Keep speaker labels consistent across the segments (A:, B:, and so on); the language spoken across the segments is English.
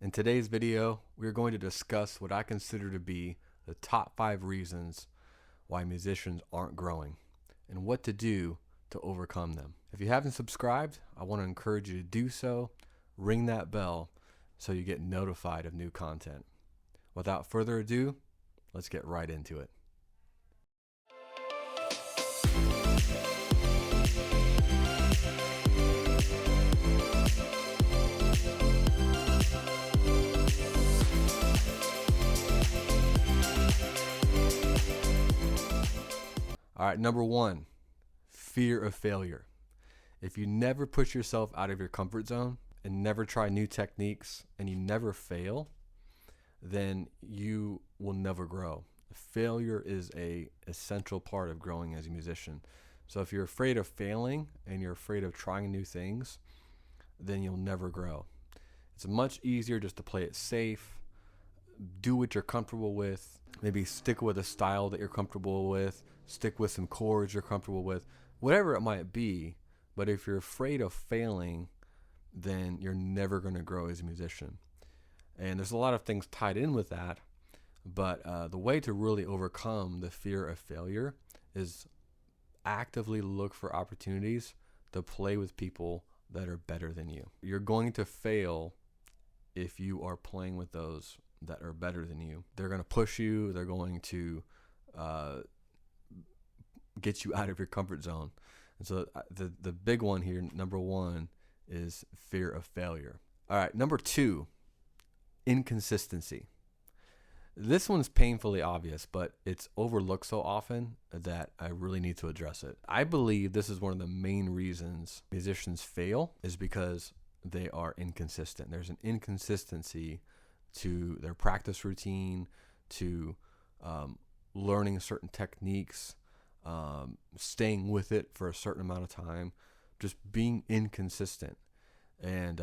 A: In today's video, we're going to discuss what I consider to be the top 5 reasons why musicians aren't growing and what to do to overcome them. If you haven't subscribed, I want to encourage you to do so. Ring that bell so you get notified of new content. Without further ado, let's get right into it. All right, number 1, fear of failure. If you never push yourself out of your comfort zone and never try new techniques and you never fail, then you will never grow. Failure is an essential part of growing as a musician. So if you're afraid of failing and you're afraid of trying new things, then you'll never grow. It's much easier just to play it safe, do what you're comfortable with, maybe stick with a style that you're comfortable with, stick with some chords you're comfortable with, whatever it might be. But if you're afraid of failing, then you're never going to grow as a musician. And there's a lot of things tied in with that, but the way to really overcome the fear of failure is actively look for opportunities to play with people that are better than you. You're going to fail if you are playing with those that are better than you. They're going to push you. They're going to get you out of your comfort zone. And so the big one here, number 1, is fear of failure. All right, number 2, inconsistency. This one's painfully obvious, but it's overlooked so often that I really need to address it. I believe this is one of the main reasons musicians fail is because they are inconsistent. There's an inconsistency to their practice routine, to learning certain techniques, staying with it for a certain amount of time, just being inconsistent. And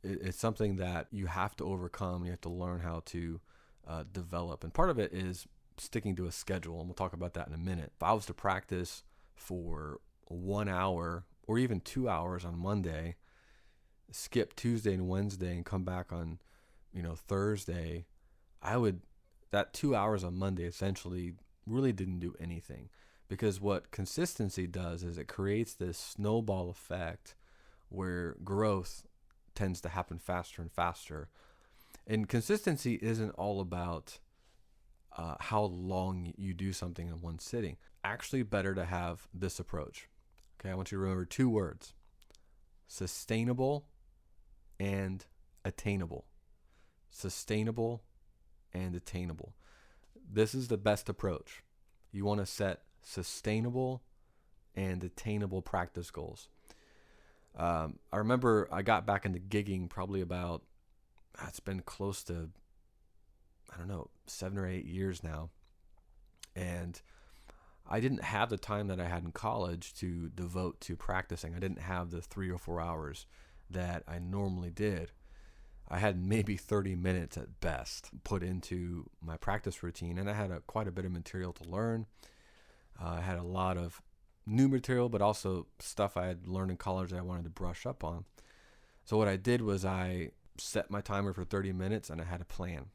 A: it's something that you have to overcome. You have to learn how to develop. And part of it is sticking to a schedule. And we'll talk about that in a minute. If I was to practice for 1 hour or even 2 hours on Monday, skip Tuesday and Wednesday and come back on, Thursday, that 2 hours on Monday essentially really didn't do anything. Because what consistency does is it creates this snowball effect where growth tends to happen faster and faster. And consistency isn't all about how long you do something in one sitting. Actually, better to have this approach. Okay, I want you to remember 2 words: sustainable and attainable. Sustainable and attainable. This is the best approach. You want to set sustainable and attainable practice goals. I remember I got back into gigging probably about, it's been close to, 7 or 8 years now. And I didn't have the time that I had in college to devote to practicing. I didn't have the 3 or 4 hours that I normally did. I had maybe 30 minutes at best put into my practice routine, and I had quite a bit of material to learn. I had a lot of new material, but also stuff I had learned in college that I wanted to brush up on. So what I did was I set my timer for 30 minutes, and I had a plan.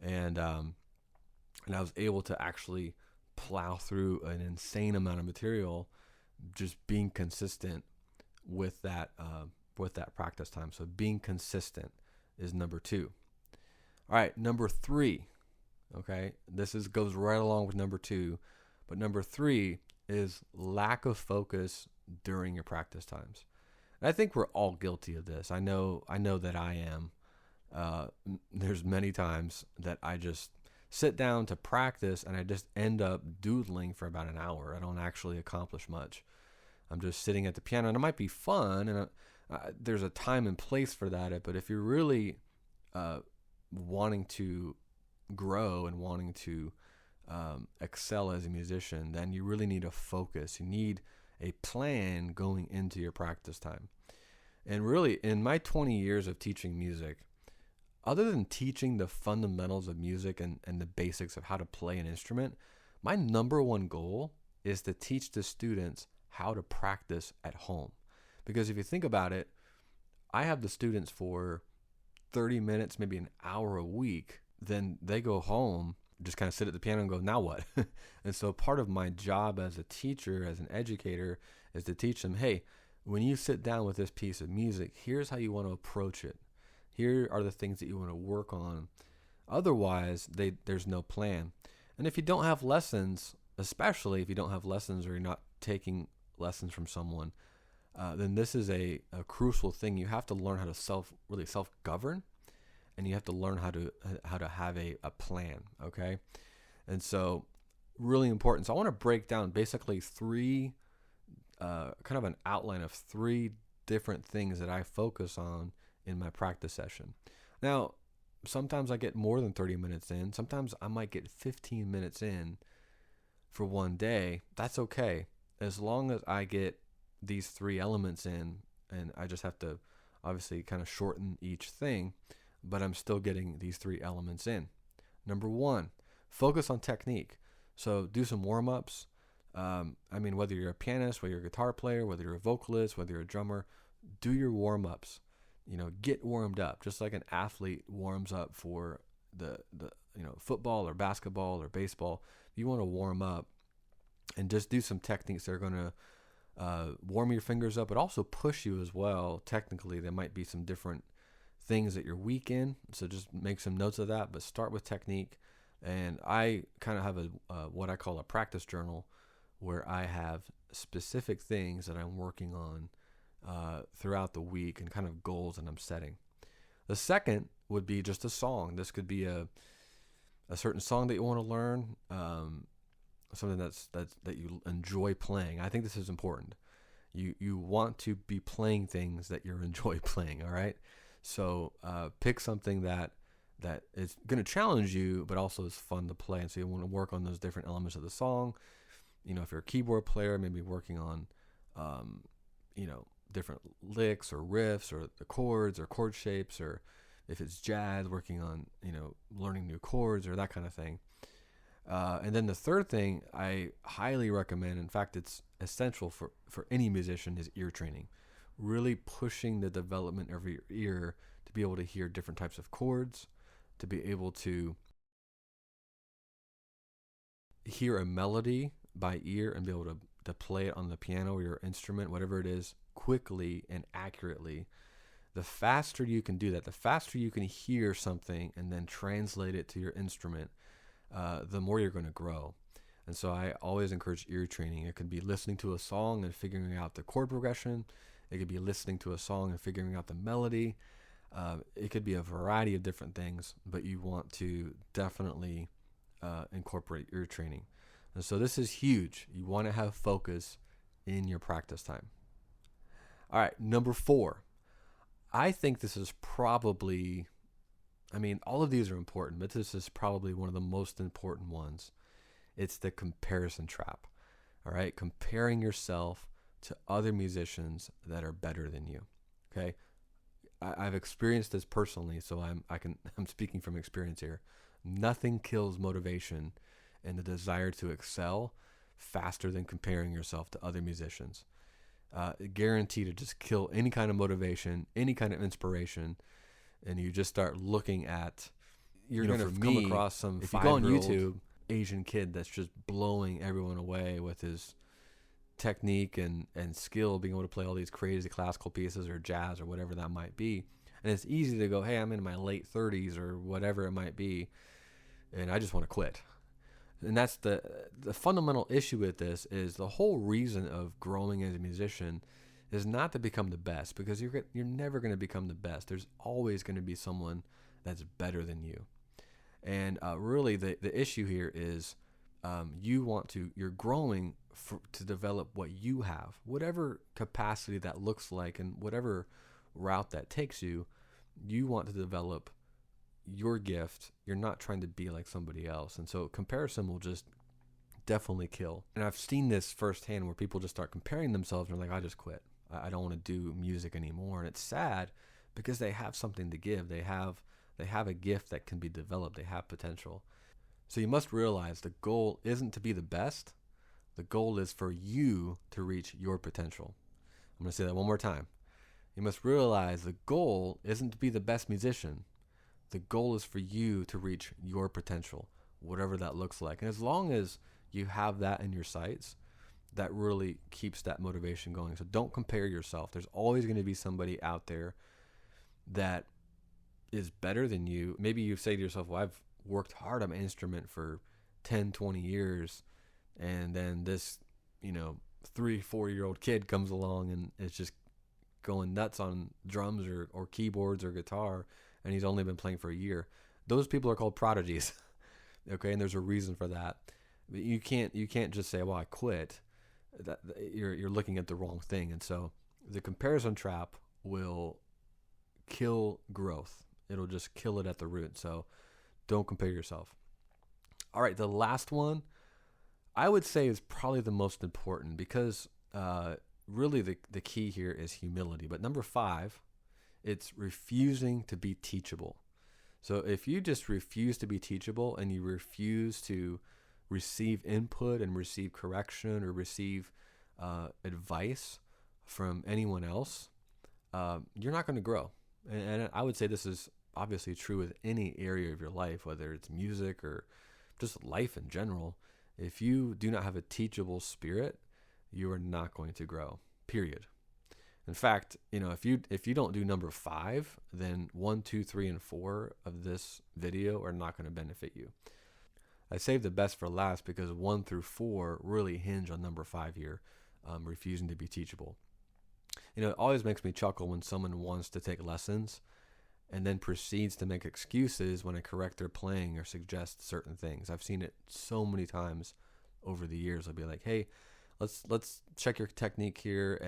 A: And I was able to actually plow through an insane amount of material, just being consistent with that practice time. So being consistent is number 2. All right, number 3. Okay, this goes right along with number 2, but number 3 is lack of focus during your practice times. And I think we're all guilty of this. I know that I am. There's many times that I just sit down to practice and I just end up doodling for about an hour. I don't actually accomplish much. I'm just sitting at the piano, and it might be fun, and there's a time and place for that. But if you're really wanting to grow and wanting to excel as a musician, then you really need a focus. You need a plan going into your practice time. And really, in my 20 years of teaching music, other than teaching the fundamentals of music and the basics of how to play an instrument, my number 1 goal is to teach the students how to practice at home. Because if you think about it, I have the students for 30 minutes, maybe an hour a week, then they go home, just kind of sit at the piano and go, now what? And so part of my job as a teacher, as an educator, is to teach them, hey, when you sit down with this piece of music, here's how you want to approach it. Here are the things that you want to work on. Otherwise, there's no plan. And if you don't have lessons, especially if you don't have lessons or you're not taking lessons from someone, then this is a crucial thing. You have to learn how to really self-govern, and you have to learn how to have a plan, okay? And so really important. So I want to break down basically three, kind of an outline of three different things that I focus on in my practice session. Now, sometimes I get more than 30 minutes in. Sometimes I might get 15 minutes in for one day. That's okay. As long as I get these three elements in, and I just have to obviously kind of shorten each thing, but I'm still getting these three elements in. Number one, focus on technique. So do some warm-ups. Whether you're a pianist, whether you're a guitar player, whether you're a vocalist, whether you're a drummer, do your warm-ups. Get warmed up, just like an athlete warms up for the football or basketball or baseball. You want to warm up and just do some techniques that are going to warm your fingers up, but also push you as well. Technically, there might be some different things that you're weak in, so just make some notes of that, but start with technique. And I kind of have what I call a practice journal, where I have specific things that I'm working on throughout the week and kind of goals that I'm setting. The second would be just a song. This could be a certain song that you want to learn, something that you enjoy playing. I think this is important. You want to be playing things that you enjoy playing, all right? So pick something that is going to challenge you, but also is fun to play. And so you want to work on those different elements of the song. If you're a keyboard player, maybe working on, different licks or riffs or the chords or chord shapes, or if it's jazz, working on, learning new chords or that kind of thing. And then the third thing I highly recommend, in fact, it's essential for any musician, is ear training. Really pushing the development of your ear to be able to hear different types of chords, to be able to hear a melody by ear and be able to play it on the piano or your instrument, whatever it is, quickly and accurately. The faster you can do that, the faster you can hear something and then translate it to your instrument, the more you're going to grow. And so I always encourage ear training. It could be listening to a song and figuring out the chord progression. It could be listening to a song and figuring out the melody. It could be a variety of different things, but you want to definitely incorporate ear training. And so this is huge. You want to have focus in your practice time. All right, number 4. I think this is probably, all of these are important, but this is probably one of the most important ones. It's the comparison trap. All right, comparing yourself to other musicians that are better than you. Okay, I've experienced this personally, so I'm speaking from experience here. Nothing kills motivation and the desire to excel faster than comparing yourself to other musicians. Guaranteed to just kill any kind of motivation, any kind of inspiration, and you just start looking at. You're going to come across some. If you go on YouTube, Asian kid that's just blowing everyone away with his technique and skill, being able to play all these crazy classical pieces or jazz or whatever that might be. And it's easy to go, hey, I'm in my late 30s or whatever it might be, and I just want to quit. And that's the fundamental issue with this. Is the whole reason of growing as a musician is not to become the best, because you're never going to become the best. There's always going to be someone that's better than you. And really the issue here is you're growing to develop what you have, whatever capacity that looks like, and whatever route that takes you. You want to develop your gift. You're not trying to be like somebody else. And so comparison will just definitely kill. And I've seen this firsthand, where people just start comparing themselves and they're like, I just quit. I don't want to do music anymore. And it's sad, because they have something to give. They have a gift that can be developed. They have potential. So you must realize the goal isn't to be the best. The goal is for you to reach your potential. I'm going to say that one more time. You must realize the goal isn't to be the best musician. The goal is for you to reach your potential, whatever that looks like. And as long as you have that in your sights, that really keeps that motivation going. So don't compare yourself. There's always going to be somebody out there that is better than you. Maybe you say to yourself, well, I've worked hard on my instrument for 10, 20 years. And then this, 3, 4-year-old kid comes along and is just going nuts on drums or keyboards or guitar, and he's only been playing for a year. Those people are called prodigies. Okay, and there's a reason for that. You can't just say, well, I quit. You're looking at the wrong thing. And so the comparison trap will kill growth. It'll just kill it at the root. So don't compare yourself. All right, the last one I would say is probably the most important, because really the key here is humility. But number 5, it's refusing to be teachable. So if you just refuse to be teachable and you refuse to receive input and receive correction or receive advice from anyone else, you're not going to grow. And I would say this is obviously true with any area of your life, whether it's music or just life in general. If you do not have a teachable spirit, you are not going to grow, period. In fact, if you don't do number 5, then 1, 2, 3, and 4 of this video are not going to benefit you. I saved the best for last because 1 through 4 really hinge on number 5 here, refusing to be teachable. It always makes me chuckle when someone wants to take lessons and then proceeds to make excuses when I correct their playing or suggest certain things. I've seen it so many times over the years. I'll be like, hey, let's check your technique here,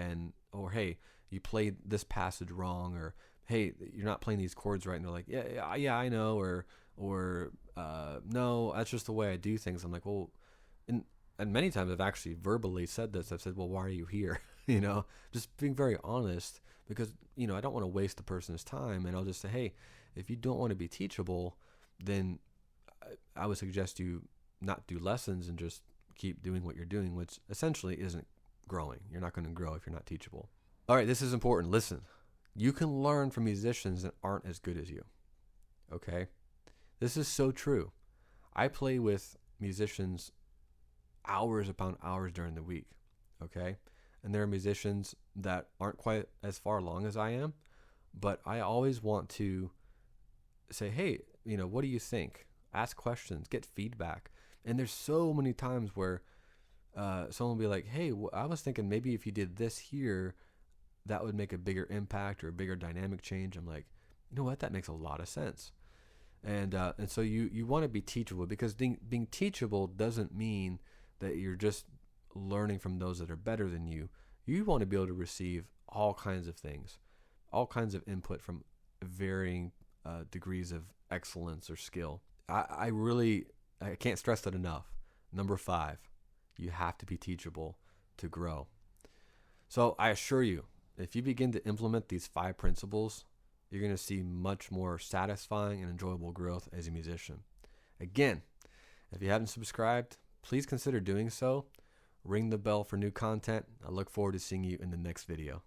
A: or hey, you played this passage wrong, or hey, you're not playing these chords right. And they're like, yeah, I know, or no, that's just the way I do things. I'm like, well, and many times I've actually verbally said this. I've said, well, why are you here? Just being very honest, because I don't want to waste the person's time. And I'll just say, hey, if you don't want to be teachable, then I would suggest you not do lessons and just keep doing what you're doing, which essentially isn't growing. You're not going to grow if you're not teachable. All right, this is important. Listen, you can learn from musicians that aren't as good as you. Okay? This is so true. I play with musicians hours upon hours during the week. Okay? And there are musicians that aren't quite as far along as I am, but I always want to say, hey, what do you think? Ask questions, get feedback. And there's so many times where someone will be like, hey, I was thinking maybe if you did this here, that would make a bigger impact or a bigger dynamic change. I'm like, you know what? That makes a lot of sense. And so you want to be teachable, because being teachable doesn't mean that you're just learning from those that are better than you. You want to be able to receive all kinds of things, all kinds of input from varying degrees of excellence or skill. I can't stress that enough. Number 5, you have to be teachable to grow. So I assure you, if you begin to implement these 5 principles, you're going to see much more satisfying and enjoyable growth as a musician. Again, if you haven't subscribed, please consider doing so. Ring the bell for new content. I look forward to seeing you in the next video.